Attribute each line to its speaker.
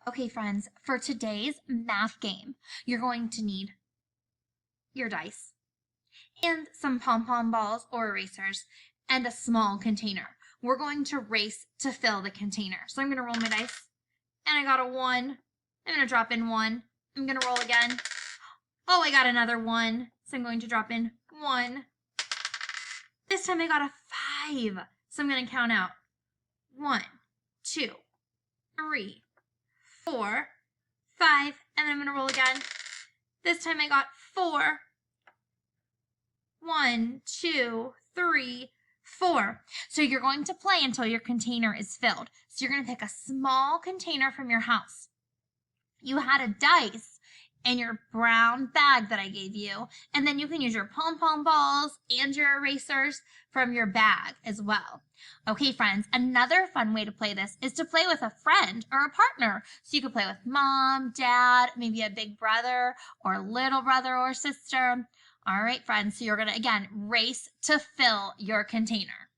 Speaker 1: Okay, friends, for today's math game, you're going to need your dice and some pom-pom balls or erasers and a small container. We're going to race to fill the container. So I'm going to roll my dice and I got a 1. I'm going to drop in 1. I'm going to roll again. Oh, I got another 1. So I'm going to drop in 1. This time I got a 5. So I'm going to count out 1, 2, 3, 4, 5, and then I'm going to roll again. This time I got 4. 1, 2, 3, 4. So you're going to play until your container is filled. So you're going to pick a small container from your house. You had a dice in your brown bag that I gave you, and then you can use your pom-pom balls and your erasers from your bag as well. Okay, friends, another fun way to play this is to play with a friend or a partner. So you could play with mom, dad, maybe a big brother or little brother or sister. All right, friends, so you're going to, again, race to fill your container.